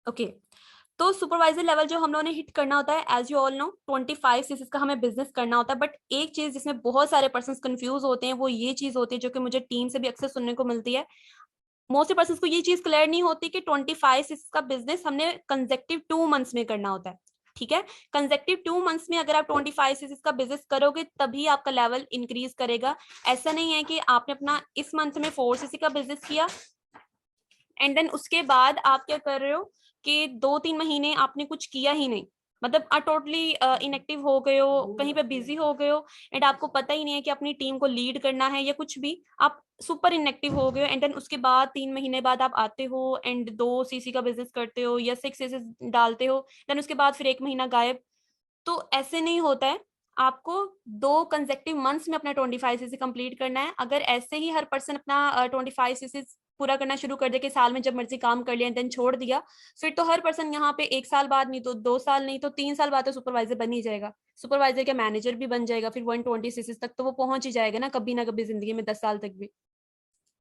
Okay, तो supervisor level जो हम लोगों ने हिट करना होता है, एज यू ऑल नो 25 सीसीस का हमें बिजनेस करना होता है। बट एक चीज जिसमें बहुत सारे पर्सन कंफ्यूज होते हैं वो ये चीज होती है, जो कि मुझे टीम से भी अक्सर सुनने को मिलती है। मोस्टली पर्सन को ये चीज क्लियर नहीं होती कि 25 सीसीस का बिजनेस हमने कंजेक्टिव 2 मंथ्स में करना होता है। ठीक है, कंजेक्टिव 2 मंथ्स में अगर आप 25 सीसीस का बिजनेस करोगे तभी आपका लेवल इंक्रीज करेगा। ऐसा नहीं है कि आपने अपना इस मंथ में 4 सीसी का बिजनेस किया एंड देन उसके बाद आप क्या कर रहे हो कि 2-3 महीने आपने कुछ किया ही नहीं, मतलब टोटली इनएक्टिव हो गए हो, कहीं पे बिजी हो गए हो एंड आपको पता ही नहीं है कि अपनी टीम को लीड करना है या कुछ भी, आप सुपर इनएक्टिव हो गए हो एंड देन उसके बाद 3 महीने बाद आप आते हो एंड 2 सीसी का बिजनेस करते हो या 6 सीसी डालते हो, देन उसके बाद फिर 1 महीना गायब। तो ऐसे नहीं होता है। आपको 2 कंसेक्टिव मंथ्स में अपना 25 सीसी कंप्लीट करना है। अगर ऐसे ही हर पर्सन अपना 25 सीसी पूरा करना शुरू कर दे कि साल में जब मर्जी काम कर लिया देन छोड़ दिया, फिर तो हर पर्सन यहाँ पे 1 साल बाद नहीं तो 2 साल नहीं तो 3 साल बाद तो सुपरवाइजर बन ही जाएगा। सुपरवाइजर के मैनेजर भी बन जाएगा, फिर 120 सीसी तक तो वो पहुंच ही जाएगा ना कभी जिंदगी में 10 साल तक भी।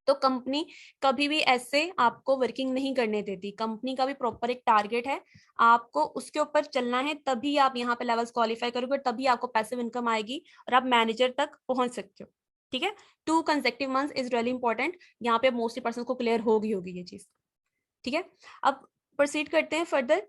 तो कंपनी कभी भी ऐसे आपको वर्किंग नहीं करने देती। कंपनी का भी प्रॉपर एक टारगेट है, आपको उसके ऊपर चलना है, तभी आप यहाँ पे लेवल्स क्वालिफाई करोगे और तभी आपको पैसिव इनकम आएगी और आप मैनेजर तक पहुंच सकते हो। ठीक है, 2 consecutive months is really important. यहाँ पे मोस्टली पर्सन को क्लियर होगी ये चीज। ठीक है, अब प्रोसीड करते हैं फर्दर।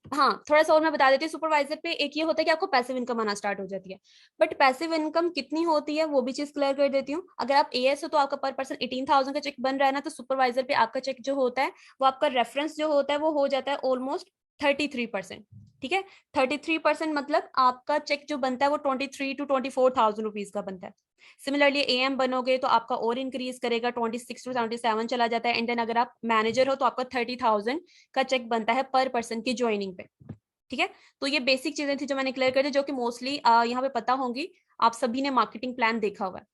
हाँ, थोड़ा सा और मैं बता देती हूँ। सुपरवाइजर पे एक ये होता है कि आपको पैसिव इनकम आना स्टार्ट हो जाती है, बट पैसिव इनकम कितनी होती है वो भी चीज क्लियर कर देती हूँ। अगर आप एएस हो तो आपका पर पर्सन 18,000 का चेक बन रहा है ना, तो सुपरवाइजर पे आपका चेक जो होता है वो आपका रेफरेंस जो होता है वो हो जाता है ऑलमोस्ट 33%। ठीक है, 33% मतलब आपका चेक जो बनता है वो 23 to 24,000 रुपीज का बनता है। सिमिलरली एएम बनोगे तो आपका और इंक्रीज करेगा, 26 to 77 चला जाता है एंड देन अगर आप मैनेजर हो तो आपका 30,000 का चेक बनता है पर पर्सन की ज्वाइनिंग पे। ठीक है, तो ये बेसिक चीजें थी जो मैंने क्लियर कर दी, जो कि मोस्टली यहाँ पे पता होंगी। आप सभी ने मार्केटिंग प्लान देखा हुआ है।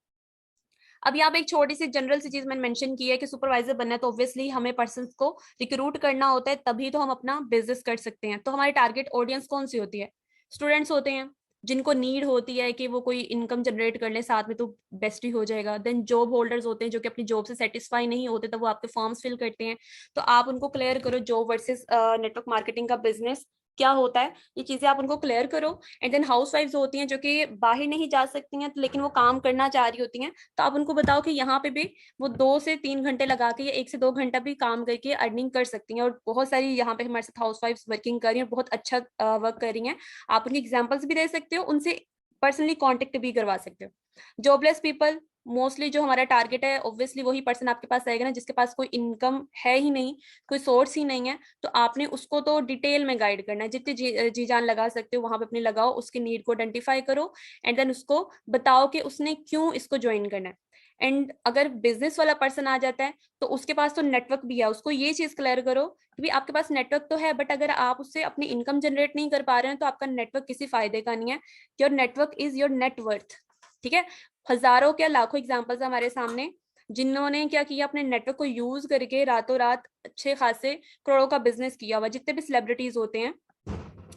अब यहाँ पे एक छोटी सी जनरल सी चीज मैंने मेंशन की है कि सुपरवाइजर बनना है तो ऑब्वियसली हमें पर्सन को रिक्रूट करना होता है, तभी तो हम अपना बिजनेस कर सकते हैं। तो हमारी टारगेट ऑडियंस कौन सी होती है? स्टूडेंट्स होते हैं जिनको नीड होती है कि वो कोई इनकम जनरेट कर ले साथ में, तो बेस्ट ही हो जाएगा। देन जॉब होल्डर्स होते हैं जो कि अपनी जॉब से सेटिस्फाई नहीं होते, तो वो आपके फॉर्म्स फिल करते हैं। तो आप उनको क्लियर करो जॉब वर्सेस नेटवर्क मार्केटिंग का बिजनेस क्या होता है, ये चीजें आप उनको क्लियर करो। एंड देन हाउस वाइफ्स होती हैं जो कि बाहर नहीं जा सकती हैं लेकिन वो काम करना चाह रही होती हैं, तो आप उनको बताओ कि यहाँ पे भी वो 2 से 3 घंटे लगा के या 1 से 2 घंटा भी काम करके अर्निंग कर सकती हैं। और बहुत सारी यहाँ पे हमारे साथ हाउस वाइफ्स वर्किंग कर रही हैं, बहुत अच्छा वर्क कर रही हैं। आप उनकी एग्जाम्पल्स भी दे सकते हो, उनसे पर्सनली कॉन्टेक्ट भी करवा सकते हो। जॉबलेस पीपल मोस्टली जो हमारा टारगेट है, ऑब्वियसली वही पर्सन आपके पास आएगा ना जिसके पास कोई इनकम है ही नहीं, कोई सोर्स ही नहीं है। तो आपने उसको तो डिटेल में गाइड करना है, जितनी जी जान लगा सकते हो वहां पे अपनी लगाओ, उसके नीड को आइडेंटिफाई करो एंड देन उसको बताओ कि उसने क्यों इसको ज्वाइन करना है। एंड अगर बिजनेस वाला पर्सन आ जाता है तो उसके पास तो नेटवर्क भी है, उसको ये चीज क्लियर करो कि आपके पास नेटवर्क तो है, बट अगर आप उससे अपनी इनकम जनरेट नहीं कर पा रहे हैं तो आपका नेटवर्क किसी फायदे का नहीं है। Your network is your net worth. ठीक है, हजारों क्या लाखों एग्जाम्पल्स हमारे सामने जिन्होंने क्या किया, अपने नेटवर्क को यूज करके रातों रात अच्छे खासे करोड़ों का बिजनेस किया हुआ। जितने भी सेलिब्रिटीज होते हैं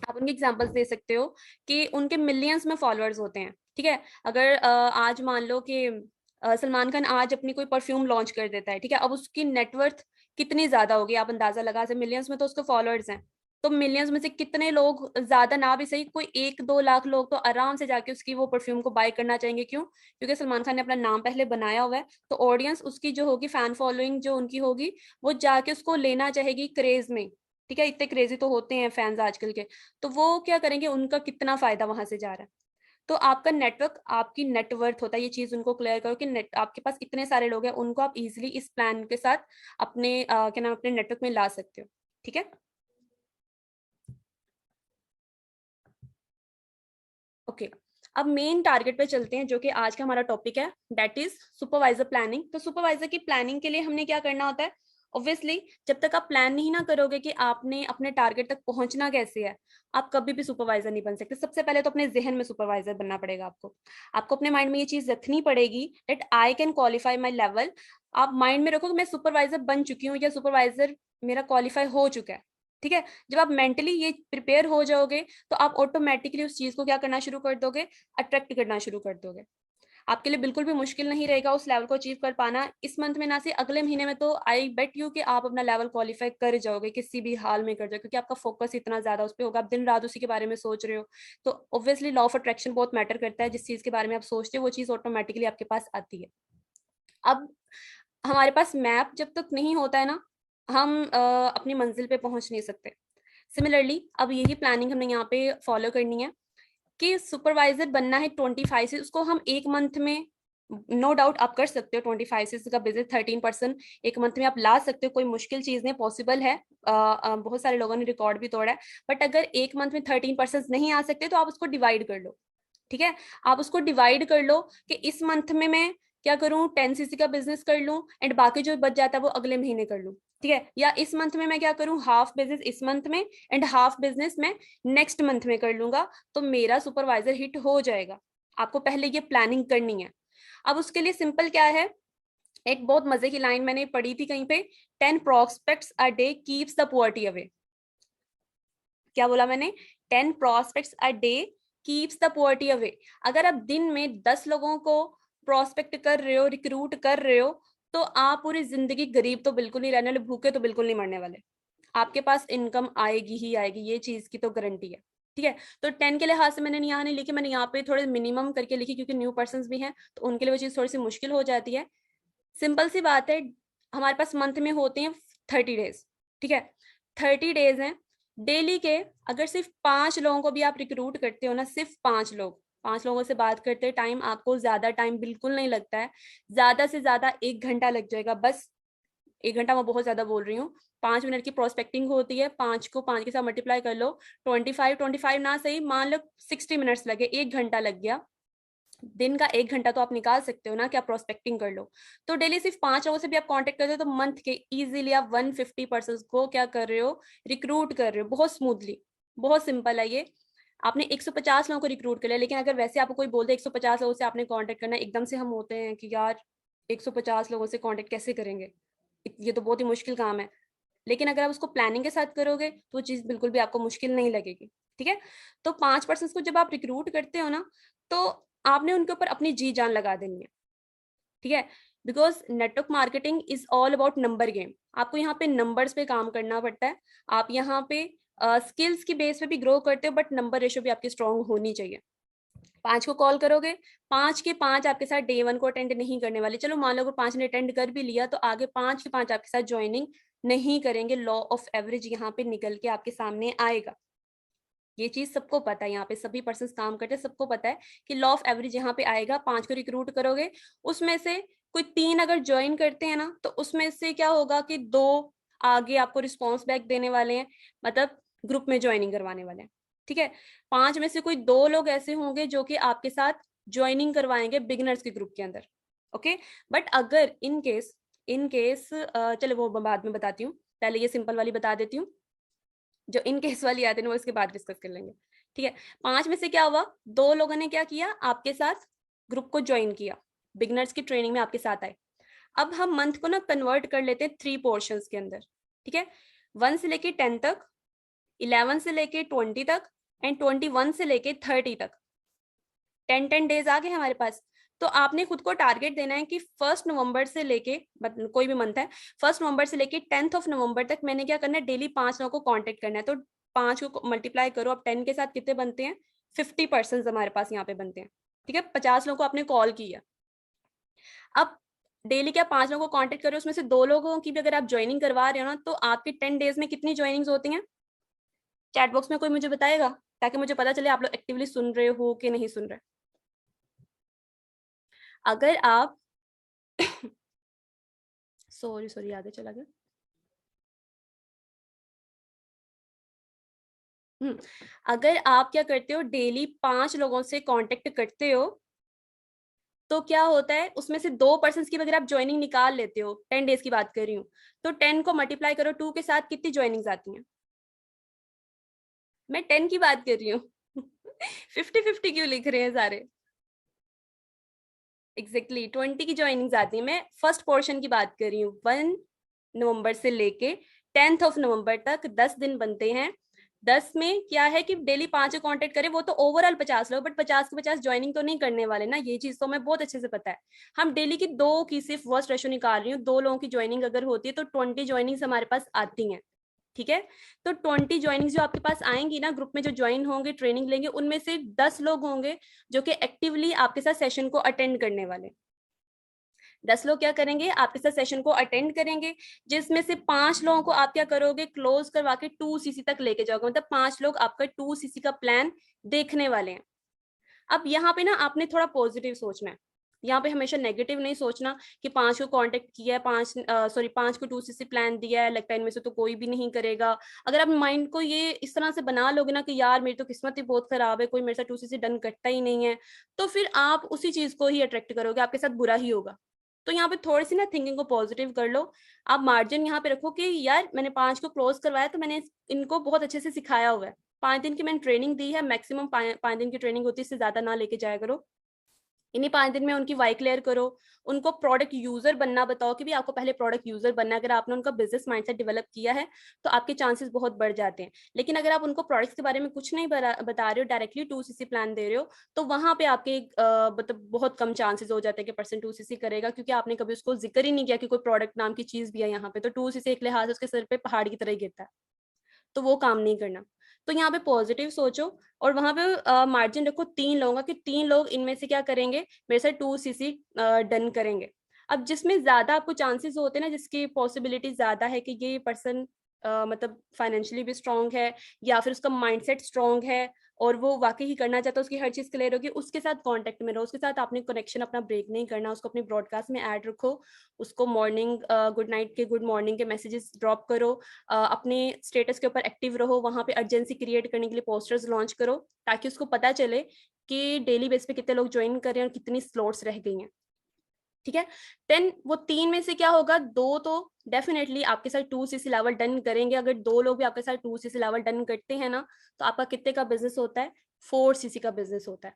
आप उनके एग्जांपल्स दे सकते हो कि उनके मिलियंस में फॉलोअर्स होते हैं। ठीक है, अगर आज मान लो कि सलमान खान आज अपनी कोई परफ्यूम लॉन्च कर देता है, ठीक है, अब उसकी नेटवर्थ कितनी ज्यादा होगी आप अंदाजा लगा सकते, मिलियंस में तो उसके फॉलोअर्स हैं। तो मिलियंस में से कितने लोग, ज्यादा ना भी सही, कोई 1-2 लाख लोग तो आराम से जाके उसकी वो परफ्यूम को बाय करना चाहेंगे। क्यों? क्योंकि सलमान खान ने अपना नाम पहले बनाया हुआ है। तो ऑडियंस उसकी जो होगी, फैन फॉलोइंग जो उनकी होगी, वो जाके उसको लेना चाहेगी क्रेज में। ठीक है, इतने क्रेजी तो होते हैं फैंस आजकल के। तो वो क्या करेंगे, उनका कितना फायदा वहां से जा रहा है। तो आपका नेटवर्क आपकी नेटवर्थ होता है, ये चीज उनको क्लियर करो कि नेट आपके पास इतने सारे लोग हैं, उनको आप इजीली इस प्लान के साथ अपने क्या नाम अपने नेटवर्क में ला सकते हो। ठीक है, ओके। अब मेन टारगेट पे चलते हैं जो कि आज का हमारा टॉपिक है, दैट इज सुपरवाइजर प्लानिंग। तो सुपरवाइजर की प्लानिंग के लिए हमने क्या करना होता है? ऑब्वियसली जब तक आप प्लान नहीं ना करोगे कि आपने अपने टारगेट तक पहुंचना कैसे है, आप कभी भी सुपरवाइजर नहीं बन सकते। सबसे पहले तो अपने जहन में सुपरवाइजर बनना पड़ेगा आपको। आपको अपने माइंड में ये चीज रखनी पड़ेगी that I can qualify my level. आप माइंड में रखो कि मैं सुपरवाइजर बन चुकी हूँ या सुपरवाइजर मेरा क्वालिफाई हो चुका है। ठीक है, जब आप मेंटली ये प्रिपेयर हो जाओगे तो आप ऑटोमेटिकली उस चीज को क्या करना शुरू कर दोगे, अट्रैक्ट करना शुरू कर दोगे। आपके लिए बिल्कुल भी मुश्किल नहीं रहेगा उस लेवल को अचीव कर पाना इस मंथ में ना से अगले महीने में। तो आई बेट यू कि आप अपना लेवल क्वालिफाई कर जाओगे, किसी भी हाल में कर जाओगे, क्योंकि आपका फोकस इतना ज्यादा उस पर होगा, आप दिन रात उसी के बारे में सोच रहे हो। तो ऑब्वियसली लॉ ऑफ अट्रैक्शन बहुत मैटर करता है, जिस चीज के बारे में आप सोचते हो वो चीज ऑटोमेटिकली आपके पास आती है। अब हमारे पास मैप जब तक नहीं होता है ना, हम अपनी मंजिल पे पहुंच नहीं सकते। सिमिलरली अब यही प्लानिंग हमने यहाँ पे फॉलो करनी है कि सुपरवाइजर बनना है 25 से, उसको हम एक मंथ में नो डाउट आप कर सकते हो। 25 से का बिजनेस 13% एक मंथ में आप ला सकते हो, कोई मुश्किल चीज नहीं, पॉसिबल है। बहुत सारे लोगों ने रिकॉर्ड भी तोड़ा है। बट अगर एक मंथ में 13% नहीं आ सकते तो आप उसको डिवाइड कर लो। ठीक है, आप उसको डिवाइड कर लो कि इस मंथ में मैं क्या करूं, 10 cc का बिजनेस कर लूं एंड बाकी जो बच जाता है वो अगले महीने कर लूं। ठीक है, या इस मंथ में मैं क्या करूं, हाफ बिजनेस इस मंथ में एंड हाफ बिजनेस मैं नेक्स्ट मंथ में कर लूंगा, तो मेरा सुपरवाइजर हिट हो जाएगा। आपको पहले ये प्लानिंग करनी है। अब उसके लिए सिंपल क्या है, एक बहुत मजे की लाइन मैंने पढ़ी थी कहीं पे, 10 prospects a day keeps the poverty away. क्या बोला मैंने, 10 prospects a day keeps the poverty away. अगर आप दिन में 10 लोगों को प्रोस्पेक्ट कर रहे हो, रिक्रूट कर रहे हो, तो आप पूरी जिंदगी गरीब तो बिल्कुल नहीं रहने वाले, भूखे तो बिल्कुल नहीं मरने वाले। आपके पास इनकम आएगी ही आएगी, ये चीज की तो गारंटी है। ठीक है, तो 10 के लिहाज से मैंने यहाँ नहीं लिखी, मैंने यहाँ पे थोड़े मिनिमम करके लिखी, क्योंकि न्यू पर्सन भी हैं तो उनके लिए वो चीज थोड़ी सी मुश्किल हो जाती है। सिंपल सी बात है, हमारे पास मंथ में होते हैं 30 डेज। ठीक है, 30 डेज हैं। डेली के अगर सिर्फ 5 लोगों को भी आप रिक्रूट करते हो ना, सिर्फ 5 लोग, 5 लोगों से बात करते टाइम आपको ज्यादा टाइम बिल्कुल नहीं लगता है, ज्यादा से ज्यादा 1 घंटा लग जाएगा बस। 1 घंटा मैं बहुत ज्यादा बोल रही हूँ। 5 मिनट की प्रोस्पेक्टिंग होती है, 5 के साथ मल्टीप्लाई कर लो, 25 ना सही मान लो 60 मिनट्स लगे, 1 घंटा लग गया। दिन का 1 घंटा तो आप निकाल सकते हो ना कि आप प्रोस्पेक्टिंग कर लो। तो डेली सिर्फ 5 लोगों से भी आप कांटेक्ट करते हो तो मंथ के इजीली आप 150 पर्सन को क्या कर रहे हो, रिक्रूट कर रहे हो, बहुत स्मूथली। बहुत सिंपल है ये। आपने 150 लोगों को रिक्रूट कर लिया, लेकिन अगर वैसे आपको कोई बोल दे 150 लोगों से आपने कांटेक्ट करना है, एकदम से हम होते हैं कि यार 150 लोगों से कांटेक्ट कैसे करेंगे, ये तो बहुत ही मुश्किल काम है। लेकिन अगर आप उसको प्लानिंग के साथ करोगे तो वो चीज बिल्कुल भी आपको मुश्किल नहीं लगेगी। ठीक है, तो 5 पर्सन को जब आप रिक्रूट करते हो ना, तो आपने उनके ऊपर अपनी जी जान लगा देनी है। ठीक है, because network marketing is all about number game. आपको यहाँ पे नंबर्स पे काम करना पड़ता है। आप यहाँ पे स्किल्स की बेस पे भी ग्रो करते हो, बट नंबर रेशो भी आपकी स्ट्रांग होनी चाहिए। 5 को कॉल करोगे, 5 के 5 आपके साथ डे 1 को अटेंड नहीं करने वाले। चलो मान लो अगर 5 ने अटेंड कर भी लिया तो आगे 5 के 5 आपके साथ ज्वाइनिंग नहीं करेंगे। लॉ ऑफ एवरेज यहाँ पे निकल के आपके सामने आएगा। ये चीज सबको पता है, यहाँ पे सभी पर्सन काम करते हैं, सबको पता है कि लॉ ऑफ एवरेज यहाँ पे आएगा। 5 को रिक्रूट करोगे, उसमें से कोई 3 अगर ज्वाइन करते हैं ना, तो उसमें से क्या होगा कि 2 आगे आपको रिस्पॉन्स बैक देने वाले हैं, मतलब ग्रुप में ज्वाइनिंग करवाने वाले हैं। ठीक है, 5 में से कोई 2 लोग ऐसे होंगे जो कि आपके साथ ज्वाइनिंग करवाएंगे बिगिनर्स के ग्रुप के अंदर। ओके, बट अगर इन केस चलो वो बाद में बताती हूँ, पहले ये सिंपल वाली बता देती हूँ। जो इन केस वाली आते हैं वो इसके बाद डिस्कस कर लेंगे। ठीक है, 5 में से क्या हुआ, 2 लोगों ने क्या किया, आपके साथ ग्रुप को ज्वाइन किया, बिगनर्स की ट्रेनिंग में आपके साथ आए। अब हम मंथ को ना कन्वर्ट कर लेते हैं 3 पोर्शंस के अंदर। ठीक है, 1 से लेके 10 तक, 11 से लेके 20 तक एंड 21 से लेके 30 तक। 10 डेज आ गए हमारे पास। तो आपने खुद को टारगेट देना है कि 1 नवंबर से लेके, कोई भी मंथ है, 1 नवंबर से लेके 10 नवंबर तक मैंने क्या करना है, डेली 5 लोगों को कांटेक्ट करना है। तो 5 को मल्टीप्लाई करो अब 10 के साथ, कितने बनते हैं, 50 पर्सन हमारे पास यहाँ पे बनते हैं। ठीक है, 50 लोगों को आपने कॉल किया। अब डेली क्या 5 लोगों को कांटेक्ट करो, उसमें से 2 लोगों की भी अगर आप ज्वाइनिंग करवा रहे हो ना, तो आपके 10 डेज में कितनी ज्वाइनिंग होती हैं, चैट बॉक्स में कोई मुझे बताएगा, ताकि मुझे पता चले आप लोग एक्टिवली सुन रहे हो कि नहीं सुन रहे। अगर आप सॉरी आगे चला गया। अगर आप क्या करते हो, डेली 5 लोगों से कांटेक्ट करते हो, तो क्या होता है, उसमें से 2 पर्सन की अगर आप ज्वाइनिंग निकाल लेते हो, 10 डेज की बात कर रही हूँ, तो 10 को मल्टीप्लाई करो 2 के साथ, कितनी ज्वाइनिंग्स आती हैं, मैं 10 की बात कर रही हूँ। 50-50 क्यों लिख रहे हैं सारे, एग्जैक्टली 20 की ज्वाइनिंग्स आती है। मैं फर्स्ट पोर्शन की बात कर रही हूँ, 1 नवंबर से लेके 10 नवंबर तक 10 दिन बनते हैं। 10 में क्या है कि डेली 5 को कांटेक्ट करें, वो तो ओवरऑल 50 लोग, बट 50 के 50 ज्वाइनिंग तो नहीं करने वाले ना, ये चीज तो हमें बहुत अच्छे से पता है। हम डेली की 2 की सिर्फ वर्स्ट रेशो निकाल रही हूँ, 2 लोगों की ज्वाइनिंग अगर होती है तो 20 ज्वाइनिंग हमारे पास आती हैं। ठीक है, तो 20 ज्वाइनिंग जो आपके पास आएंगी ना, ग्रुप में जो ज्वाइन होंगे, ट्रेनिंग लेंगे, उनमें से 10 लोग होंगे जो कि एक्टिवली आपके साथ सेशन को अटेंड करने वाले। 10 लोग क्या करेंगे, आपके साथ सेशन को अटेंड करेंगे, जिसमें से 5 लोगों को आप क्या करोगे, क्लोज करवा के 2cc तक लेके जाओगे, मतलब 5 लोग आपका 2cc का प्लान देखने वाले हैं। अब यहाँ पे ना आपने थोड़ा पॉजिटिव सोचना है, यहाँ पे हमेशा नेगेटिव नहीं सोचना कि 5 को कांटेक्ट किया है, 5 को 2cc प्लान दिया है, लगता है इनमें से तो कोई भी नहीं करेगा। अगर आप माइंड को ये इस तरह से बना लोगे ना कि यार मेरी तो किस्मत ही बहुत खराब है, कोई मेरे साथ 2cc डन करता ही नहीं है, तो फिर आप उसी चीज को ही अट्रैक्ट करोगे, आपके साथ बुरा ही होगा। तो यहाँ पे थोड़ी सी ना थिंकिंग को पॉजिटिव कर लो। आप मार्जिन यहाँ पे रखो कि यार मैंने 5 को क्लोज करवाया तो मैंने इनको बहुत अच्छे से सिखाया हुआ है, 5 दिन की मैंने ट्रेनिंग दी है, मैक्सिमम 5 दिन की ट्रेनिंग होती है, इससे ज्यादा ना लेके जाया करो। इन्हीं 5 दिन में उनकी वाई क्लियर करो, उनको प्रोडक्ट यूजर बनना बताओ कि भी आपको पहले प्रोडक्ट यूजर बनना है। अगर आपने उनका बिजनेस माइंडसेट डेवलप किया है तो आपके चांसेस बहुत बढ़ जाते हैं। लेकिन अगर आप उनको प्रोडक्ट्स के बारे में कुछ नहीं बता रहे हो, डायरेक्टली 2cc प्लान दे रहे हो, तो वहां पे आपके मतलब बहुत कम चांसेस हो जाते हैं कि पर्सन 2cc करेगा, क्योंकि आपने कभी उसको जिक्र ही नहीं किया कि कोई प्रोडक्ट नाम की चीज भी है यहाँ पे। तो 2cc एक लिहाज उसके सर पे पहाड़ की तरह गिरता है, तो वो काम नहीं करना। तो यहाँ पे पॉजिटिव सोचो, और वहां पे मार्जिन रखो 3 लोगों का कि 3 लोग इनमें से क्या करेंगे, मेरे से 2cc डन करेंगे। अब जिसमें ज्यादा आपको चांसेस होते हैं ना, जिसकी पॉसिबिलिटी ज्यादा है कि ये पर्सन मतलब फाइनेंशियली भी स्ट्रांग है, या फिर उसका माइंडसेट स्ट्रांग है और वो वाकई ही करना चाहता है, उसकी हर चीज क्लियर होगी, उसके साथ कांटेक्ट में रहो, उसके साथ आपने कनेक्शन अपना ब्रेक नहीं करना, उसको अपनी ब्रॉडकास्ट में ऐड रखो, उसको मॉर्निंग गुड नाइट के, गुड मॉर्निंग के मैसेजेस ड्रॉप करो, अपने स्टेटस के ऊपर एक्टिव रहो, वहां पे अर्जेंसी क्रिएट करने के लिए पोस्टर्स लॉन्च करो, ताकि उसको पता चले कि डेली बेस पे कितने लोग ज्वाइन कर रहे हैं और कितनी स्लॉट्स रह गई हैं। ठीक है, देन वो 3 में से क्या होगा, 2 तो डेफिनेटली आपके साथ 2cc लेवल डन करेंगे। अगर 2 लोग भी आपके साथ 2cc लेवल डन करते हैं ना, तो आपका कितने का बिजनेस होता है, 4cc का बिजनेस होता है।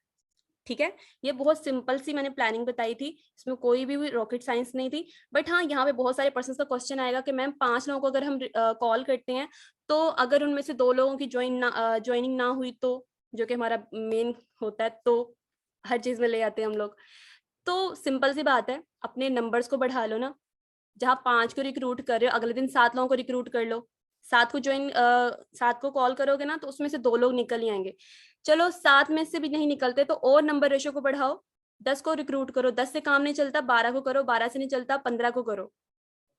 ठीक है, ये बहुत सिंपल सी मैंने प्लानिंग बताई थी, इसमें कोई भी रॉकेट साइंस नहीं थी। बट हाँ, यहाँ पे बहुत सारे पर्सन का क्वेश्चन आएगा कि मैम 5 लोगों को अगर हम कॉल करते हैं, तो अगर उनमें से 2 लोगों की ज्वाइनिंग ना हुई, तो जो कि हमारा मेन होता है, तो हर चीज में ले आते हैं हम लोग। तो सिंपल सी बात है, अपने नंबर्स को बढ़ा लो ना, जहाँ 5 को रिक्रूट कर रहे हो, अगले दिन 7 लोगों को रिक्रूट कर लो। 7 को कॉल करोगे ना, तो उसमें से 2 लोग निकल ही आएंगे। चलो 7 में से भी नहीं निकलते तो और नंबर रेशो को बढ़ाओ, 10 को रिक्रूट करो, 10 से काम नहीं चलता 12 को करो, 12 से नहीं चलता 15 को करो।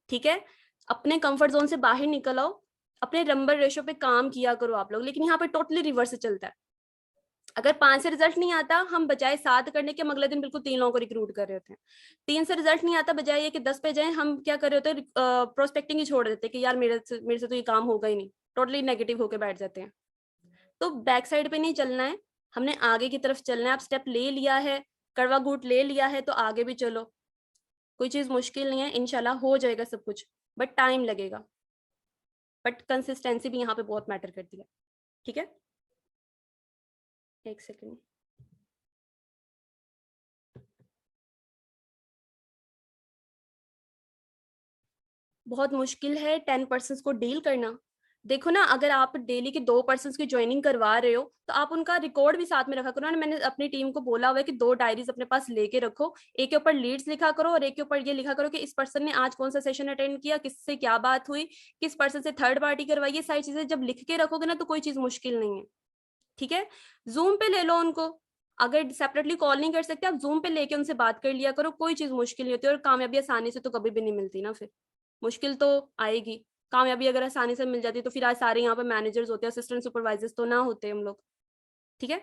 ठीक है, अपने कंफर्ट जोन से बाहर निकल आओ, अपने नंबर रेशो पे काम किया करो आप लोग। लेकिन यहाँ पे टोटली रिवर्स चलता है, अगर 5 से रिजल्ट नहीं आता, हम बजाय 7 करने के हम अगले दिन बिल्कुल 3 लोगों को रिक्रूट कर रहे होते हैं। 3 से रिजल्ट नहीं आता, बजाय ये कि 10 पे जाए, हम क्या कर रहे होते हैं, प्रोस्पेक्टिंग ही छोड़ देते हैं कि यार मेरे से तो ये काम होगा ही नहीं, टोटली नेगेटिव होकर बैठ जाते हैं। तो बैक साइड पे नहीं चलना है, हमने आगे की तरफ चलना है। आप स्टेप ले लिया है, कड़वा घूट ले लिया है, तो आगे भी चलो, कोई चीज मुश्किल नहीं है, इंशाल्लाह हो जाएगा सब कुछ, बट टाइम लगेगा। बट कंसिस्टेंसी भी यहाँ पे बहुत मैटर करती है। ठीक है, एक सेकेंड। बहुत मुश्किल है 10 पर्सन को डील करना। देखो ना, अगर आप डेली के 2 पर्सन की ज्वाइनिंग करवा रहे हो, तो आप उनका रिकॉर्ड भी साथ में रखा करो ना। मैंने अपनी टीम को बोला हुआ है कि 2 डायरीज अपने पास लेके रखो, एक के ऊपर लीड्स लिखा करो और एक के ऊपर ये लिखा करो कि इस पर्सन ने आज कौन सा सेशन अटेंड किया, किससे क्या बात हुई, किस पर्सन से थर्ड पार्टी करवाई। ये सारी चीजें जब लिख के रखोगे ना, तो कोई चीज मुश्किल नहीं है। ठीक है, जूम पे ले लो उनको, अगर सेपरेटली कॉल नहीं कर सकते, आप जूम पे लेके उनसे बात कर लिया करो, कोई चीज मुश्किल नहीं होती। और कामयाबी आसानी से तो कभी भी नहीं मिलती ना, फिर मुश्किल तो आएगी। कामयाबी अगर आसानी से मिल जाती तो फिर आज सारे यहाँ पे मैनेजर्स होते हैं, असिस्टेंट सुपरवाइजर्स तो ना होते हम लोग। ठीक है,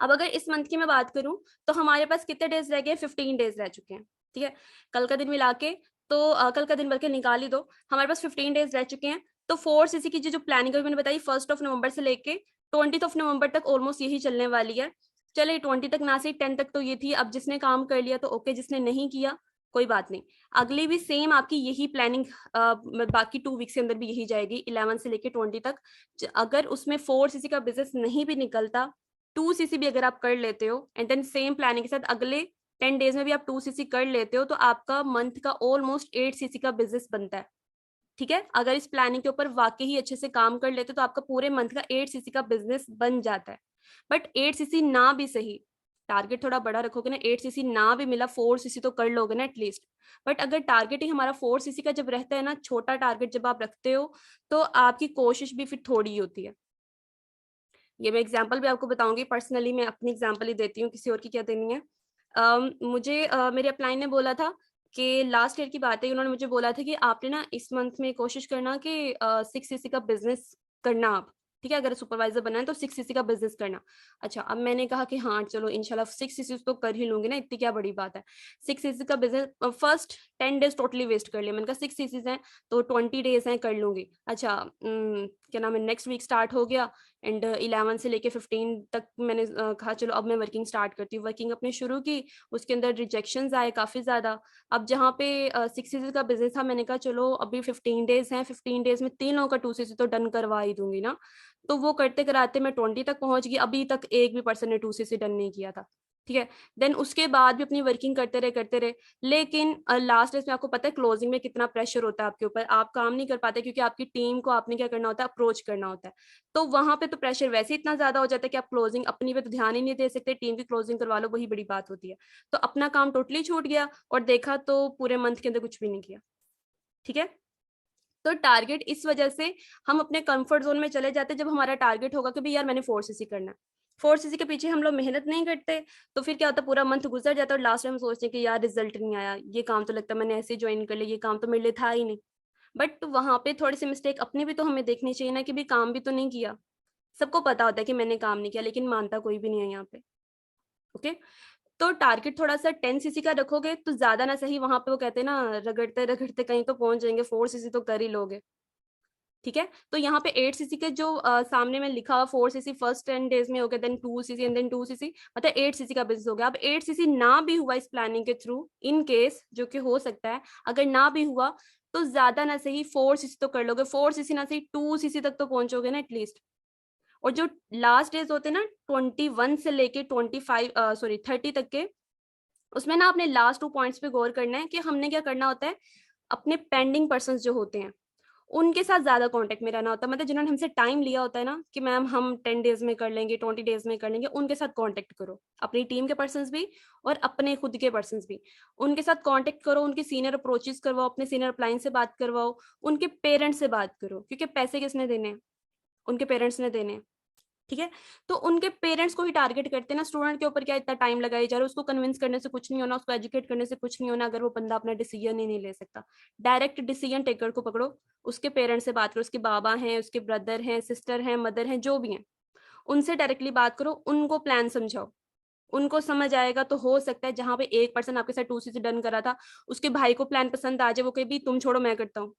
अब अगर इस मंथ की मैं बात करूं, तो हमारे पास कितने डेज रह गए, 15 डेज रह चुके हैं। ठीक है, कल का दिन मिला के, तो कल का दिन बल्कि निकाल ही दो, हमारे पास 15 डेज रह चुके हैं। तो 4cc की जो प्लानिंग मैंने बताई, 1 नवंबर से लेके 20 नवंबर तक ऑलमोस्ट यही चलने वाली है। चले 20 तक ना, से 10 तक तो ये थी। अब जिसने काम कर लिया तो ओके, जिसने नहीं किया कोई बात नहीं, अगली भी सेम आपकी यही प्लानिंग, बाकी 2 वीक के अंदर भी यही जाएगी, 11 से लेके 20 तक। अगर उसमें 4cc का बिजनेस नहीं भी निकलता, 2cc भी अगर आप कर लेते हो, एंड देन सेम प्लानिंग के साथ अगले 10 डेज में भी आप 2cc कर लेते हो, तो आपका मंथ का ऑलमोस्ट 8cc का बिजनेस बनता है। ठीक है, अगर इस प्लानिंग के ऊपर वाकई ही अच्छे से काम कर लेते तो आपका पूरे मंथ का 8 सीसी का बिजनेस बन जाता है। बट 8 सीसी ना भी सही, टारगेट थोड़ा बड़ा रखोगे ना, 8 सीसी ना भी मिला 4 सीसी तो कर लोगे ना एटलीस्ट। बट अगर टारगेट ही हमारा 4 सीसी का जब रहता है ना, छोटा टारगेट जब आप रखते हो, तो आपकी कोशिश भी फिर थोड़ी होती है। ये मैं एग्जाम्पल भी आपको बताऊंगी, पर्सनली मैं अपनी एग्जाम्पल ही देती हूँ, किसी और की क्या देनी है। मुझे मेरे अपलाइन ने बोला था कि लास्ट ईयर की बात है, उन्होंने मुझे बोला था कि आपने ना इस मंथ में कोशिश करना कि 6 सीसी का बिजनेस करना आप, ठीक है, अगर सुपरवाइजर बनना है तो 6 सीसी का बिजनेस करना। अच्छा, अब मैंने कहा कि हाँ चलो इंशाल्लाह 6 सीसी तो कर ही लूंगी ना, इतनी क्या बड़ी बात है। 6 सीसी का business, first 10 days totally waste कर लिया। मैंने कहा 6 सीसीज हैं तो 20 डेज हैं, कर लूंगी। अच्छा, क्या नाम है, नेक्स्ट वीक स्टार्ट हो गया एंड 11 से लेके 15 तक मैंने कहा चलो अब मैं वर्किंग स्टार्ट करती हूँ। वर्किंग अपने शुरू की, उसके अंदर रिजेक्शंस आए काफ़ी ज़्यादा। अब जहाँ पे 6 सीसी का बिजनेस था, मैंने कहा चलो अभी 15 डेज हैं, 15 डेज में 3 लोगों का 2 सीसी तो डन करवा ही दूंगी ना। तो वो करते कराते मैं 20 तक पहुंच गई, अभी तक एक भी पर्सन ने 2 सीसी डन नहीं किया था। ठीक है, देन उसके बाद भी अपनी वर्किंग करते रहे। लेकिन लास्ट डेज में आपको पता है क्लोजिंग में कितना प्रेशर होता है आपके ऊपर, आप काम नहीं कर पाते क्योंकि आपकी टीम को आपने क्या करना होता है, अप्रोच करना होता है। तो वहां पे तो प्रेशर वैसे इतना ज्यादा हो जाता है कि आप क्लोजिंग अपनी पे तो ध्यान ही नहीं दे सकते, टीम की क्लोजिंग करवा लो, वही बड़ी बात होती है। तो अपना काम टोटली छूट गया और देखा तो पूरे मंथ के अंदर कुछ भी नहीं किया। ठीक है, तो टारगेट इस वजह से हम अपने कंफर्ट जोन में चले जाते हैं। जब हमारा टारगेट होगा कि भाई यार मैंने 4 सीसी करना है, 4 सीसी के पीछे हम लोग मेहनत नहीं करते, तो फिर क्या होता है, पूरा मंथ गुजर जाता है और लास्ट में हम सोचते हैं कि यार रिजल्ट नहीं आया, ये काम तो लगता है मैंने ऐसे ज्वाइन कर लिया, ये काम तो मेरे लिए था ही नहीं। बट वहां पे थोड़ी सी मिस्टेक अपनी भी तो हमें देखनी चाहिए ना, कि भी काम भी तो नहीं किया। सबको पता होता है कि मैंने काम नहीं किया, लेकिन मानता कोई भी नहीं है यहाँ पे। ओके, तो टारगेट थोड़ा सा 10 सीसी का रखोगे तो ज्यादा ना सही, वहां पे वो कहते हैं ना, रगड़ते रगड़ते कहीं तो पहुंच जाएंगे, 4 सीसी तो कर ही लोगे। ठीक है, तो यहाँ पे 8 सीसी के जो सामने में लिखा हुआ 4 सीसी फर्स्ट 10 डेज में हो गया, then 2 CC and then 2 CC, मतलब 8 सीसी का बिजनेस हो गया। अब 8 सीसी ना भी हुआ इस प्लानिंग के थ्रू, इन केस, जो कि हो सकता है, अगर ना भी हुआ तो ज्यादा ना सही 4 सीसी तो कर लोगे, 4 सीसी ना सही 2 सीसी तक तो पहुंचोगे ना एटलीस्ट। और जो लास्ट डेज होते हैं ना 21 से लेके 30 तक के, उसमें ना अपने लास्ट 2 पॉइंट्स पे गौर करना है कि हमने क्या करना होता है, अपने पेंडिंग पर्सन जो होते हैं उनके साथ ज्यादा कांटेक्ट में रहना होता है। मतलब जिन्होंने हमसे टाइम लिया होता है ना कि मैम हम 10 डेज में कर लेंगे, 20 डेज में कर लेंगे, उनके साथ कांटेक्ट करो, अपनी टीम के पर्सन भी और अपने खुद के पर्सन भी। उनके साथ कांटेक्ट करो, उनके सीनियर अप्रोचेस करवाओ, अपने सीनियर अपलाइन से बात करवाओ, उनके पेरेंट्स से बात करो, क्योंकि पैसे किसने देने हैं, उनके पेरेंट्स ने देने हैं। ठीक है, तो उनके पेरेंट्स को ही टारगेट करते हैं ना। स्टूडेंट के ऊपर क्या इतना टाइम लगाई जा रहा है, उसको कन्विंस करने से कुछ नहीं होना, उसको एजुकेट करने से कुछ नहीं होना, अगर वो बंदा अपना डिसीजन ही नहीं ले सकता। डायरेक्ट डिसीजन टेकर को पकड़ो, उसके पेरेंट्स से बात करो, उसके बाबा हैं, उसके ब्रदर हैं, सिस्टर हैं, मदर हैं, जो भी हैं, उनसे डायरेक्टली बात करो, उनको प्लान समझाओ। उनको समझ आएगा तो हो सकता है जहां पे एक पर्सन आपके साथ 2 सीसी डन करा था, उसके भाई को प्लान पसंद आ जाए, वो कहे भी तुम छोड़ो मैं करता हूँ।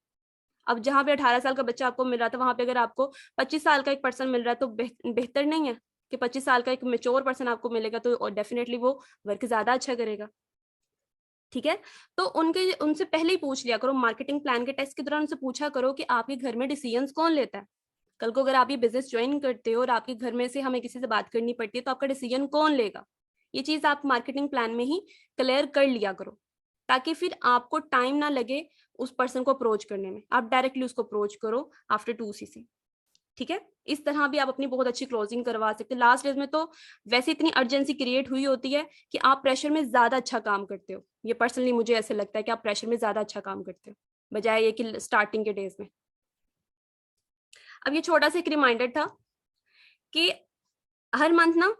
अब जहां पे 18 साल का बच्चा आपको मिल रहा था, वहां पे अगर आपको 25 साल का एक पर्सन मिल रहा है तो बेहतर नहीं है कि 25 साल का एक मेच्योर पर्सन आपको मिलेगा, तो डेफिनेटली वो वर्क ज्यादा अच्छा करेगा। ठीक है, तो उनके उनसे पहले ही पूछ लिया करो, मार्केटिंग प्लान के टेस्ट के दौरान उनसे पूछा करो कि आपके घर में डिसीजंस कौन लेता है। कल को अगर आप ये बिजनेस ज्वाइन करते हो और आपके घर में से हमें किसी से बात करनी पड़ती है, तो आपका डिसीजन कौन लेगा, ये चीज आप मार्केटिंग प्लान में ही क्लियर कर लिया करो, ताकि फिर आपको टाइम ना लगे उस पर्सन को अप्रोच करने में, आप डायरेक्टली उसको अप्रोच करो आफ्टर 2 सीसी। ठीक है, इस तरह भी आप अपनी बहुत अच्छी क्लोजिंग करवा सकते हैं। लास्ट डेज में तो वैसे इतनी अर्जेंसी क्रिएट हुई होती है कि आप प्रेशर में ज्यादा अच्छा काम करते हो, ये पर्सनली मुझे ऐसे लगता है कि आप प्रेशर में ज्यादा अच्छा काम करते हो बजाय ये कि स्टार्टिंग के डेज में। अब ये छोटा सा एक रिमाइंडर था कि हर मंथ ना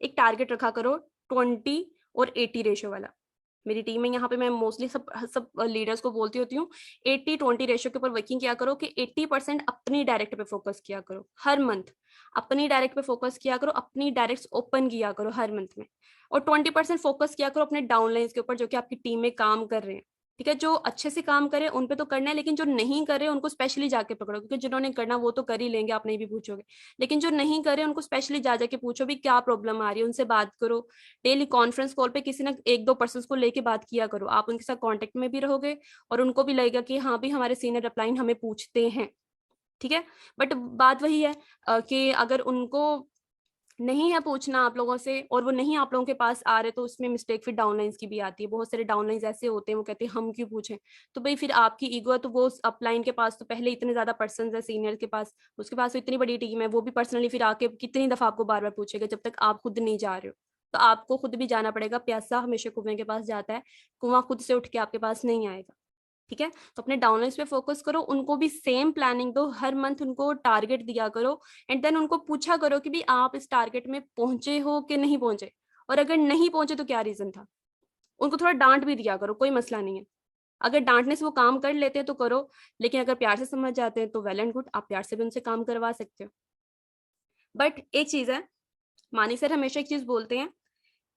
एक टारगेट रखा करो 20/80 रेशियो वाला। मेरी टीम में यहाँ पे मैं मोस्टली सब सब लीडर्स को बोलती होती हूँ, 80/20 रेशियो के ऊपर वर्किंग किया करो कि 80% अपनी डायरेक्ट पे फोकस किया करो हर मंथ। अपनी डायरेक्ट पे फोकस किया करो, अपनी डायरेक्ट ओपन किया करो हर मंथ में, और 20% फोकस किया करो अपने डाउनलाइंस के ऊपर जो कि आपकी टीम में काम कर रहे हैं। ठीक है, जो अच्छे से काम करे उन पे तो करना है, लेकिन जो नहीं करे उनको स्पेशली जाके पकड़ो, क्योंकि जिन्होंने करना वो तो कर ही लेंगे, आप नहीं भी पूछोगे। लेकिन जो नहीं करे उनको स्पेशली जा जाके पूछो भी क्या प्रॉब्लम आ रही है, उनसे बात करो। डेली कॉन्फ्रेंस कॉल पे किसी ना एक दो पर्सन को लेके बात किया करो, आप उनके साथ कॉन्टेक्ट में भी रहोगे और उनको भी लगेगा कि हाँ भी हमारे सीनियर अपलाइन हमें पूछते हैं। ठीक है, बट बात वही है कि अगर उनको नहीं है पूछना आप लोगों से, और वो नहीं आप लोगों के पास आ रहे, तो उसमें मिस्टेक फिर डाउनलाइंस की भी आती है। बहुत सारे डाउनलाइंस ऐसे होते हैं, वो कहते हैं हम क्यों पूछें। तो भाई फिर आपकी ईगो है, तो वो अपलाइन के पास तो पहले इतने ज्यादा पर्सन है, सीनियर के पास, उसके पास तो इतनी बड़ी टीम है, वो भी पर्सनली फिर आके कितनी दफा आपको बार बार पूछेगा जब तक आप खुद नहीं जा रहे हो। तो आपको खुद भी जाना पड़ेगा। प्यासा हमेशा कुएं के पास जाता है, कुआं खुद से उठ के आपके पास नहीं आएगा। ठीक है, तो अपने डाउनलाइंस पे फोकस करो, उनको भी सेम प्लानिंग दो, हर मंथ उनको टारगेट दिया करो, एंड देन उनको पूछा करो कि भी आप इस टारगेट में पहुंचे हो कि नहीं पहुंचे, और अगर नहीं पहुंचे तो क्या रीजन था। उनको थोड़ा डांट भी दिया करो, कोई मसला नहीं है। अगर डांटने से वो काम कर लेते हैं तो करो, लेकिन अगर प्यार से समझ जाते हैं तो वेल एंड गुड, आप प्यार से भी उनसे काम करवा सकते हो। बट एक चीज है, मानी सर हमेशा एक चीज बोलते हैं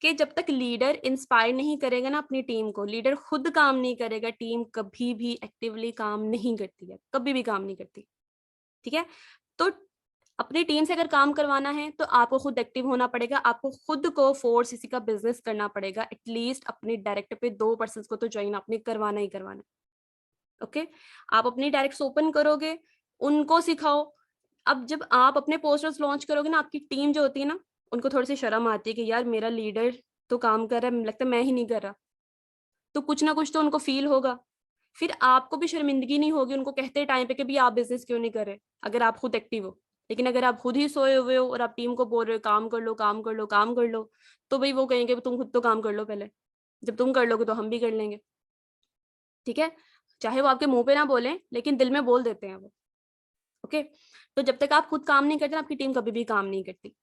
कि जब तक लीडर इंस्पायर नहीं करेगा ना अपनी टीम को, लीडर खुद काम नहीं करेगा, टीम कभी भी एक्टिवली काम नहीं करती है, कभी भी काम नहीं करती। ठीक है, तो अपनी टीम से अगर काम करवाना है तो आपको खुद एक्टिव होना पड़ेगा, आपको खुद को फोर्स इसी का बिजनेस करना पड़ेगा। एटलीस्ट अपने डायरेक्टर पे 2 पर्सन को तो ज्वाइन आपने करवाना ही करवाना। ओके, आप अपनी डायरेक्ट ओपन करोगे, उनको सिखाओ। अब जब आप अपने पोस्टर्स लॉन्च करोगे ना, आपकी टीम जो होती है ना, उनको थोड़ी सी शर्म आती है कि यार मेरा लीडर तो काम कर रहा है, लगता है मैं ही नहीं कर रहा। तो कुछ ना कुछ तो उनको फील होगा, फिर आपको भी शर्मिंदगी नहीं होगी उनको कहते टाइम पे कि भी आप बिजनेस क्यों नहीं कर रहे, अगर आप खुद एक्टिव हो। लेकिन अगर आप खुद ही सोए हुए हो और आप टीम को बोल रहे हो काम कर लो काम कर लो काम कर लो, तो भाई वो कहेंगे तुम खुद तो काम कर लो पहले, जब तुम कर लोगे तो हम भी कर लेंगे। ठीक है, चाहे वो आपके मुंह पे ना बोले लेकिन दिल में बोल देते हैं वो। ओके, तो जब तक आप खुद काम नहीं करते आपकी टीम कभी भी काम नहीं करती।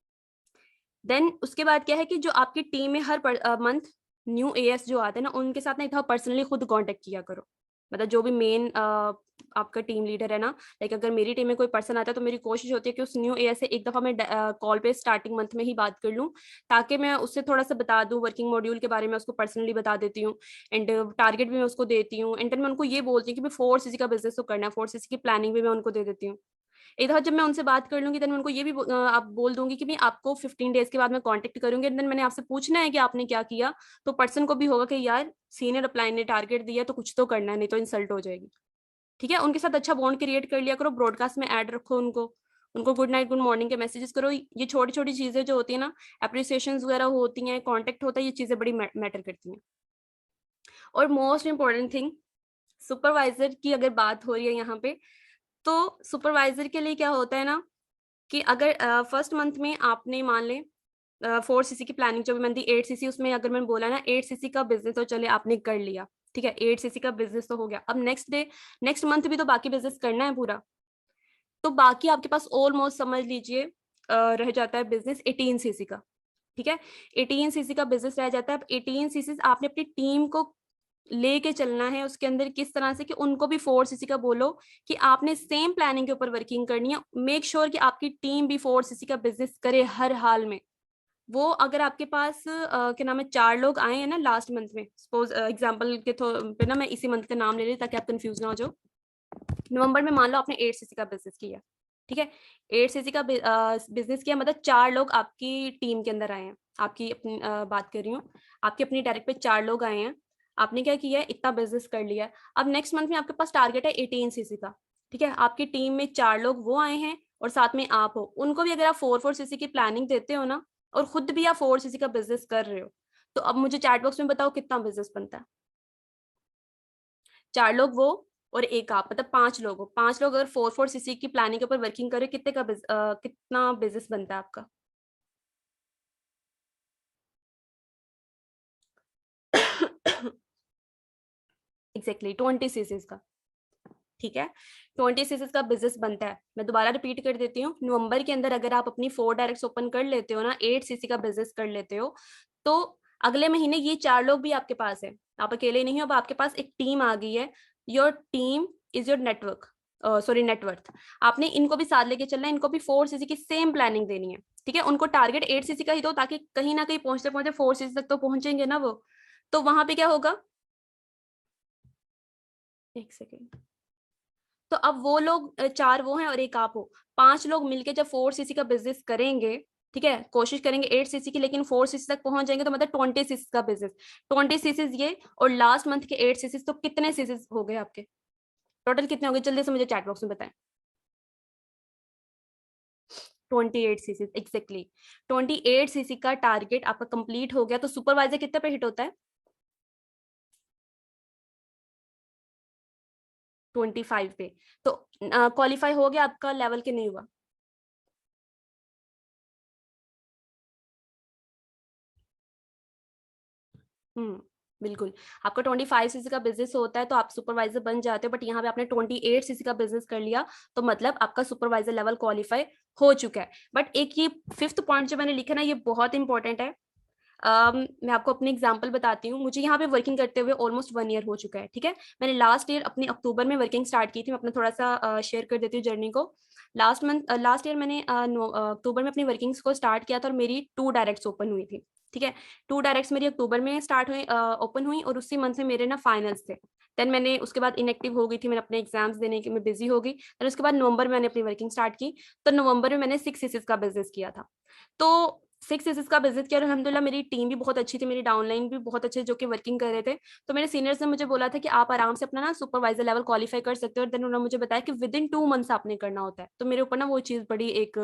देन उसके बाद क्या है कि जो आपकी टीम में हर मंथ न्यू एएस जो आते हैं ना, उनके साथ ना एक पर्सनली खुद कांटेक्ट किया करो। मतलब जो भी मेन आपका टीम लीडर है ना, लाइक अगर मेरी टीम में कोई पर्सन आता है तो मेरी कोशिश होती है कि उस न्यू एएस से एक दफा मैं कॉल पे स्टार्टिंग मंथ में ही बात कर लूँ, ताकि मैं उससे थोड़ा सा बता दूं वर्किंग मॉड्यूल के बारे में, उसको पर्सनली बता देती हूँ, एंड टारगेट भी मैं उसको देती हूँ, एंड देन मैं उनको ये बोलती हूँ कि मैं 4 CC का बिजनेस तो करना है, 4 CC की प्लानिंग भी मैं उनको दे देती हूँ। एक दफा जब मैं उनसे बात कर लूंगी, देन मैं उनको ये भी आप बोल दूंगी कि मैं आपको 15 डेज के बाद मैं कांटेक्ट करूंगी, देन मैंने आपसे पूछना है कि आपने क्या किया। तो पर्सन को भी होगा कि यार सीनियर अप्लाई ने टारगेट दिया तो कुछ तो करना है, नहीं तो इंसल्ट हो जाएगी। ठीक है, उनके साथ अच्छा बॉन्ड क्रिएट कर लिया करो, ब्रॉडकास्ट में ऐड रखो उनको, उनको गुड नाइट गुड मॉर्निंग के मैसेजेस करो। ये छोटी छोटी चीजें जो होती है ना, अप्रिसिएशन वगैरह होती हैं, कॉन्टेक्ट होता है, ये चीजें बड़ी मैटर करती हैं। और मोस्ट इंपॉर्टेंट थिंग, सुपरवाइजर की अगर बात हो रही है यहाँ पे, तो सुपरवाइजर के लिए क्या होता है ना, कि अगर फर्स्ट मंथ में आपने मान ले 4 CC की प्लानिंग जो भी मैंने दी, 8 CC, उसमें अगर मैंने बोला ना 8 CC का बिजनेस तो चले आपने कर लिया, ठीक है 8 CC का बिजनेस तो हो गया। अब नेक्स्ट मंथ भी तो बाकी बिजनेस करना है पूरा, तो बाकी आपके पास ऑलमोस्ट समझ लीजिए रह जाता है बिजनेस 18 CC का। ठीक है, 18 CC का बिजनेस रह जाता है। अब 18 CC आपने अपनी टीम को लेके चलना है उसके अंदर, किस तरह से कि उनको भी 4 CC का बोलो कि आपने सेम प्लानिंग के ऊपर वर्किंग करनी है। मेक श्योर कि आपकी टीम भी 4 CC का बिजनेस करे हर हाल में। वो अगर आपके पास क्या नाम है 4 लोग आए हैं ना लास्ट मंथ में, सपोज एग्जाम्पल के पे ना मैं इसी मंथ का नाम ले रही ताकि आप कंफ्यूज ना हो जाओ। नवंबर में मान लो आपने 8 CC का बिजनेस किया, ठीक है 8 CC का बिजनेस किया, मतलब 4 लोग आपकी टीम के अंदर आए हैं, आपकी अपनी बात कर रही हूँ, आपकी अपनी डायरेक्ट पे 4 लोग आए हैं, आपने क्या किया है इतना बिजनेस कर लिया है। अब नेक्स्ट मंथ में आपके पास टारगेट है 18 CC का। ठीक है, आपकी टीम में 4 लोग वो आए हैं और साथ में आप हो, उनको भी अगर आप 4 4 CC की प्लानिंग देते हो ना, और खुद भी आप 4 CC का बिजनेस कर रहे हो, तो अब मुझे चैट बॉक्स में बताओ कितना बिजनेस बनता है। 4 लोग वो और एक आप, मतलब 5 लोग हो, 5 लोग अगर 4 4 CC की प्लानिंग के ऊपर वर्किंग करे, कितना बिजनेस बनता है आपका। एग्जैक्टली 20 CC का। ठीक है, 20 CC का बिजनेस बनता है। मैं दोबारा रिपीट कर देती हूँ, नवंबर के अंदर अगर आप अपनी 4 डायरेक्ट ओपन कर लेते हो ना, 8 CC का बिजनेस कर लेते हो, तो अगले महीने ये 4 लोग भी आपके पास है, आप अकेले नहीं हो, अब आपके पास एक टीम आ गई है। Your team is your network, sorry net worth. आपने इनको भी साथ लेके चलना है, इनको भी 4 CC की सेम प्लानिंग देनी है। ठीक है, उनको टारगेट 8 CC का ही दो, ताकि कहीं ना कहीं पहुंचते पहुंचते 4 CC तक तो पहुंचेंगे ना वो। तो वहां पे क्या होगा, एक सेकेंड, तो अब वो लोग 4 वो हैं और एक आप हो, 5 लोग मिलके जब 4 CC का बिजनेस करेंगे, ठीक है कोशिश करेंगे 8 CC की, लेकिन 4 CC तक पहुंच जाएंगे तो मतलब 20 CC का बिजनेस, 20 CC ये, और लास्ट मंथ के 8 CC, तो कितने सीसीज हो गए आपके, टोटल कितने हो गए, जल्दी से मुझे चैट बॉक्स में बताएं। 28 सीसी एग्जैक्टली। 28 सीसी का टारगेट आपका कंप्लीट हो गया, तो सुपरवाइजर कितने पे हिट होता है? 25 पे। तो क्वालिफाई हो गया आपका लेवल के नहीं हुआ? हम्म, बिल्कुल। आपका 25 सीसी का बिजनेस होता है तो आप सुपरवाइजर बन जाते हो, बट यहाँ पे आपने 28 सीसी का बिजनेस कर लिया, तो मतलब आपका सुपरवाइजर लेवल क्वालिफाई हो चुका है। बट एक ये फिफ्थ पॉइंट जो मैंने लिखा ना, ये बहुत इंपॉर्टेंट है। मैं आपको अपनी एग्जांपल बताती हूँ। मुझे यहाँ पे वर्किंग करते हुए ऑलमोस्ट 1 ईयर हो चुका है, ठीक है। मैंने लास्ट ईयर अपनी अक्टूबर में वर्किंग स्टार्ट की थी। मैं अपना थोड़ा सा शेयर कर देती हूँ जर्नी को। लास्ट ईयर मैंने अक्टूबर में अपनी वर्किंग्स को स्टार्ट किया था, और मेरी 2 डायरेक्ट्स ओपन हुई थी, ठीक है। 2 डायरेक्ट्स मेरी अक्टूबर में स्टार्ट हुई, ओपन हुई, और उसी मंथ में मेरे ना फाइनल्स थे। देन मैंने उसके बाद इनएक्टिव हो गई थी, मैंने अपने एग्जाम्स देने के में बिजी हो गई। देन उसके बाद नवंबर में मैंने अपनी वर्किंग स्टार्ट की। तो नवंबर में मैंने 6 सीसीस का बिजनेस किया था। तो 6 सीसीस का बिजनेस किया, और अलहमदुलिल्लाह मेरी टीम भी बहुत अच्छी थी, मेरी डाउनलाइन भी बहुत अच्छे जो कि वर्किंग कर रहे थे। तो मेरे सीनियर्स ने मुझे बोला था कि आप आराम से अपना ना सुपरवाइजर लेवल क्वालिफाई कर सकते हो, और देन उन्होंने मुझे बताया कि विद इन 2 मंथ्स आपने करना होता है। तो मेरे ऊपर ना वो चीज़ बड़ी एक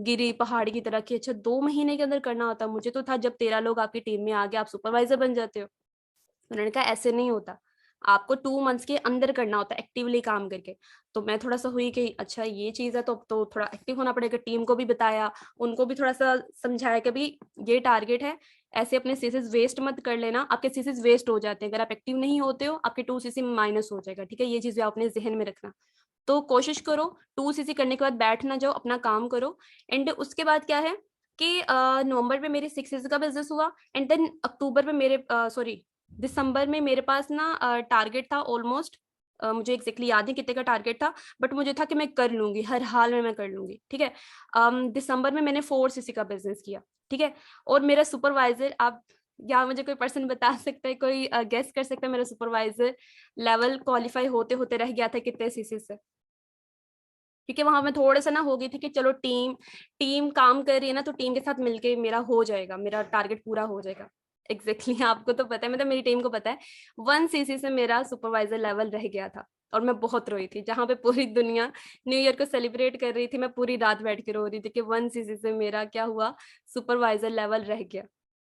गिरी पहाड़ी की तरह की, अच्छा 2 महीने के अंदर करना होता है। मुझे तो था जब 13 लोग आपकी टीम में आ गए आप सुपरवाइजर बन जाते हो। उन्होंने कहा ऐसे नहीं होता, आपको 2 मंथ्स के अंदर करना होता है एक्टिवली काम करके। तो मैं थोड़ा सा हुई कि अच्छा ये चीज़ है, तो थोड़ा एक्टिव होना पड़ेगा। टीम को भी बताया, उनको भी थोड़ा सा समझाया कि भाई ये टारगेट है, ऐसे अपने सीसीस वेस्ट मत कर लेना। आपके सीसीस वेस्ट हो जाते हैं अगर आप एक्टिव नहीं होते हो, आपके 2 सीसी माइनस हो जाएगा, ठीक है। ये चीज़ आप अपने जहन में रखना। तो कोशिश करो 2 सीसी करने के बाद बैठ ना जाओ, अपना काम करो। एंड उसके बाद क्या है कि नवंबर में मेरे 6 सीसी का बिजनेस हुआ, एंड देन अक्टूबर में मेरे सॉरी दिसंबर में मेरे पास ना टारगेट था ऑलमोस्ट, मुझे एग्जैक्टली याद नहीं कितने का टारगेट था, बट मुझे था कि मैं कर लूंगी, हर हाल में मैं कर लूंगी, ठीक है। दिसंबर में मैंने 4 सीसी का बिजनेस किया, ठीक है। और मेरा सुपरवाइजर, आप या मुझे कोई पर्सन बता सकता है, कोई गेस कर सकता है मेरा सुपरवाइजर लेवल क्वालिफाई होते होते रह गया था कितने सीसी से? क्योंकि वहां मैं थोड़ा सा ना हो गई थी कि चलो टीम टीम काम कर रही है ना, तो टीम के साथ मिलके मेरा हो जाएगा, मेरा टारगेट पूरा हो जाएगा। एग्जैक्टली exactly, आपको तो पता है, मतलब मेरी टीम को पता है। 1 सीसी से मेरा सुपरवाइजर लेवल रह गया था, और मैं बहुत रोई थी। जहां पे पूरी दुनिया न्यू ईयर को सेलिब्रेट कर रही थी, मैं पूरी रात बैठ के रो रही थी कि 1 सीसी से मेरा क्या हुआ, सुपरवाइजर लेवल रह गया।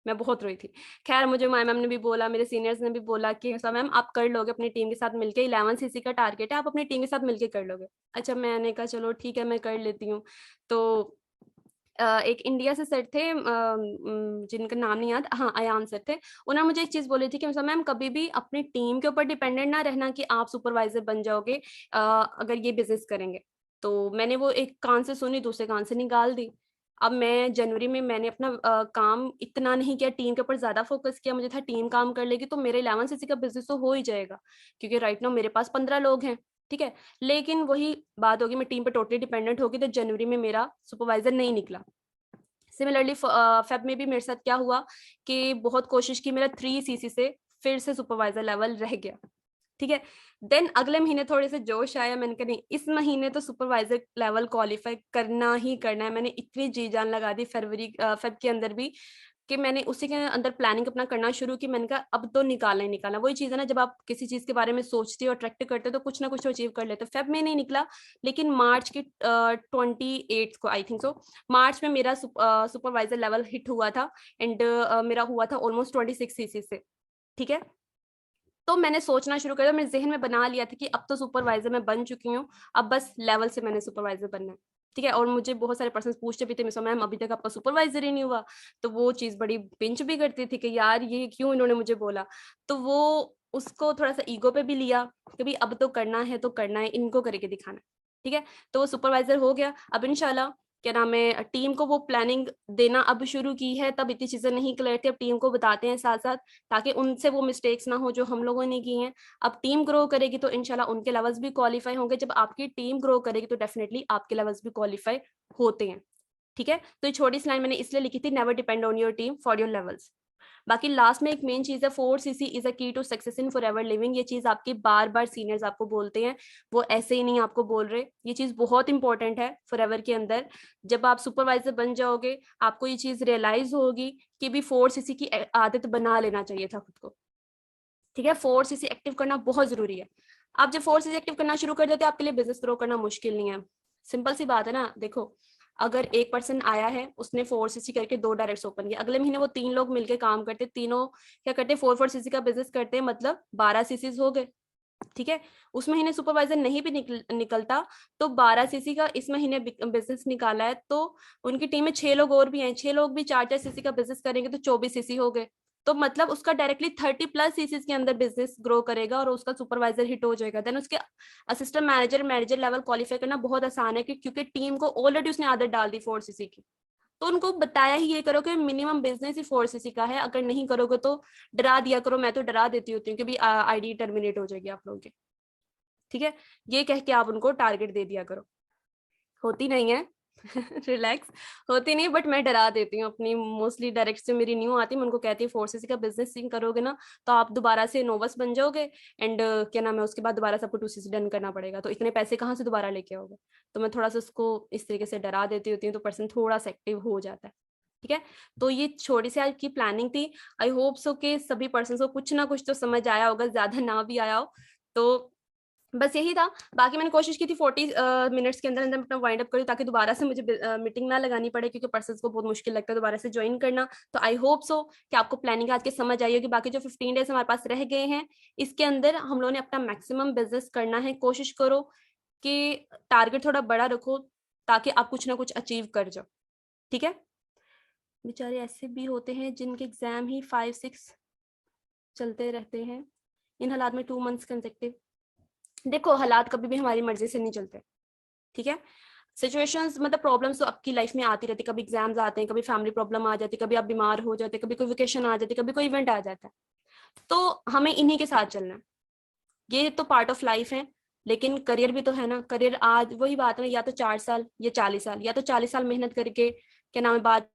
मैं बहुत रोई थी। खैर मुझे माई मैम ने भी बोला, मेरे सीनियर्स ने भी बोला कि सर मैम आप कर लोगे अपनी टीम के साथ मिलके, 11 सीसी का टारगेट है, आप अपनी टीम के साथ मिलके कर लोगे। अच्छा मैंने कहा चलो ठीक है मैं कर लेती हूँ। तो एक इंडिया से सर थे, जिनका नाम नहीं याद, हाँ अयान सर थे। उन्होंने मुझे एक चीज बोली थी कि मैम कभी भी अपनी टीम के ऊपर डिपेंडेंट ना रहना कि आप सुपरवाइजर बन जाओगे अगर ये बिजनेस करेंगे। तो मैंने वो एक कान से सुनी, दूसरे कान से निकाल दी। अब मैं जनवरी में मैंने अपना काम इतना नहीं किया, टीम के ऊपर ज्यादा फोकस किया। मुझे था टीम काम कर लेगी तो मेरे 11 सीसी का बिजनेस तो हो ही जाएगा, क्योंकि राइट नाउ मेरे पास 15 लोग हैं, ठीक है। लेकिन वही बात होगी, मैं टीम पर टोटली डिपेंडेंट होगी, तो जनवरी में मेरा सुपरवाइजर नहीं निकला। सिमिलरली फेब में भी मेरे साथ क्या हुआ कि बहुत कोशिश की, मेरा 3 सीसी से फिर से सुपरवाइजर लेवल रह गया, ठीक है। देन अगले महीने थोड़े से जोश आया, मैंने कहा नहीं इस महीने तो सुपरवाइजर लेवल क्वालिफाई करना ही करना है। मैंने इतनी जी जान लगा दी फरवरी फेब के अंदर भी, कि मैंने उसी के अंदर प्लानिंग अपना करना शुरू की। मैंने कहा अब तो निकालना ही निकालना। वही चीज है ना, जब आप किसी चीज के बारे में सोचते हो, अट्रैक्ट करते हो, तो कुछ ना कुछ अचीव कर लेते हो। फेब में नहीं निकला, लेकिन मार्च की 28 को आई थिंक सो, मार्च में मेरा सुपरवाइजर लेवल हिट हुआ था। एंड मेरा हुआ था ऑलमोस्ट 26 सीसी से, ठीक है। तो मैंने सोचना शुरू कर दिया, मेरे जहन में बना लिया था कि अब तो सुपरवाइजर मैं बन चुकी हूँ, अब बस लेवल से मैंने सुपरवाइजर बनना है, ठीक है। और मुझे बहुत सारे पर्सन पूछते भी थे, मिस मैम अभी तक आपका सुपरवाइजर ही नहीं हुआ। तो वो चीज बड़ी पिंच भी करती थी कि यार ये क्यों इन्होंने मुझे बोला। तो वो उसको थोड़ा सा ईगो पे भी लिया कि भाई अब तो करना है तो करना है, इनको करके दिखाना है, ठीक है। तो वो सुपरवाइजर हो गया। अब इंशाल्लाह क्या नाम है, टीम को वो प्लानिंग देना अब शुरू की है, तब इतनी चीजें नहीं क्लियर थी, अब टीम को बताते हैं साथ साथ, ताकि उनसे वो मिस्टेक्स ना हो जो हम लोगों ने की हैं। अब टीम ग्रो करेगी तो इंशाल्लाह उनके लेवल्स भी क्वालिफाई होंगे। जब आपकी टीम ग्रो करेगी तो डेफिनेटली आपके लेवल्स भी क्वालिफाई होते हैं, ठीक है। तो ये छोटी सी लाइन मैंने इसलिए लिखी थी, never depend on your team for your levels. बाकी लास्ट में एक मेन चीज है, 4 CC is a key to success in Forever एवर लिविंग। ये चीज आपकी बार बार सीनियर्स आपको बोलते हैं, वो ऐसे ही नहीं आपको बोल रहे। ये चीज बहुत इंपॉर्टेंट है फॉर एवर के अंदर। जब आप सुपरवाइजर बन जाओगे आपको ये चीज रियलाइज होगी कि भी 4 सीसी की आदत बना लेना चाहिए था खुद को, ठीक है। 4 सीसी एक्टिव करना बहुत जरूरी है। आप जब 4 सीसी एक्टिव करना शुरू कर देते हैं आपके लिए बिजनेस ग्रो करना मुश्किल नहीं है। सिंपल सी बात है ना, देखो अगर एक पर्सन आया है, उसने 4cc करके 2 डायरेक्ट्स ओपन किया, अगले महीने वो 3 लोग मिलकर काम करते, तीनों क्या करते, 4cc का बिजनेस करते हैं, मतलब 12cc हो गए। ठीक है, उस महीने सुपरवाइजर नहीं भी निकलता तो 12cc का इस महीने बिजनेस निकाला है, तो उनकी टीम में 6 लोग और भी हैं, 6 लोग भी 4-4cc का बिजनेस करेंगे तो 24cc हो गए। तो मतलब उसका डायरेक्टली 30+ cc के अंदर बिजनेस ग्रो करेगा और उसका सुपरवाइजर हिट हो जाएगा। देन उसके असिस्टेंट मैनेजर लेवल क्वालिफाई करना बहुत आसान है, क्योंकि टीम को ऑलरेडी उसने आदत डाल दी 4cc की। तो उनको बताया ही ये करो कि मिनिमम बिजनेस ही 4cc का है, अगर नहीं करोगे तो डरा दिया करो, मैं तो डरा देती होती हूँ कि भी आईडी टर्मिनेट हो जाएगी आप लोगों की। ठीक है, ये कह के आप उनको टारगेट दे दिया करो, होती नहीं है रिलैक्स, होती नहीं, बट मैं डरा देती हूँ अपनी मोस्टली डायरेक्ट से मेरी न्यू आती है, मैं उनको कहती हूँ 4cc का बिजनेस करोगे ना तो आप दोबारा से नोवस बन जाओगे, एंड क्या नाम है, उसके बाद दोबारा से आपको 2cc डन करना पड़ेगा, तो इतने पैसे कहाँ से दोबारा लेके आओगे। तो मैं थोड़ा सा उसको इस तरीके से डरा देती होती हूँ, तो पर्सन थोड़ा सा एक्टिव हो जाता है। ठीक है, तो ये छोटी सी आज की प्लानिंग थी। आई होप सो कि सभी पर्सन को कुछ ना कुछ तो समझ आया होगा, ज्यादा ना भी आया हो तो बस यही था। बाकी मैंने कोशिश की थी 40 मिनट्स के अंदर अंदर अपना वाइंड अप करूँ, ताकि दोबारा से मुझे मीटिंग ना लगानी पड़े, क्योंकि पर्सन को बहुत मुश्किल लगता है दोबारा से ज्वाइन करना। तो आई होप सो कि आपको प्लानिंग आज के समझ आई होगी। बाकी जो 15 डेज हमारे पास रह गए हैं, इसके अंदर हम लोगों ने अपना मैक्सिमम बिजनेस करना है। कोशिश करो कि टारगेट थोड़ा बड़ा रखो, ताकि आप कुछ ना कुछ अचीव कर जाओ। ठीक है, बेचारे ऐसे भी होते हैं जिनके एग्जाम ही 5-6 चलते रहते हैं इन हालात में 2 मंथ्स कंसेक्टिव। देखो, हालात कभी भी हमारी मर्जी से नहीं चलते। ठीक है, सिचुएशंस मतलब प्रॉब्लम्स तो आपकी लाइफ में आती रहती, कभी एग्जाम्स आते हैं, कभी फैमिली प्रॉब्लम आ जाती है, कभी आप बीमार हो जाते, कभी कोई वेकेशन आ जाती, कभी कोई इवेंट आ जाता है, तो हमें इन्हीं के साथ चलना है। ये तो पार्ट ऑफ लाइफ है। लेकिन करियर भी तो है ना, करियर आज वही बात है, या तो 4 साल या 40 साल, या तो 40 साल मेहनत करके क्या नाम है बाद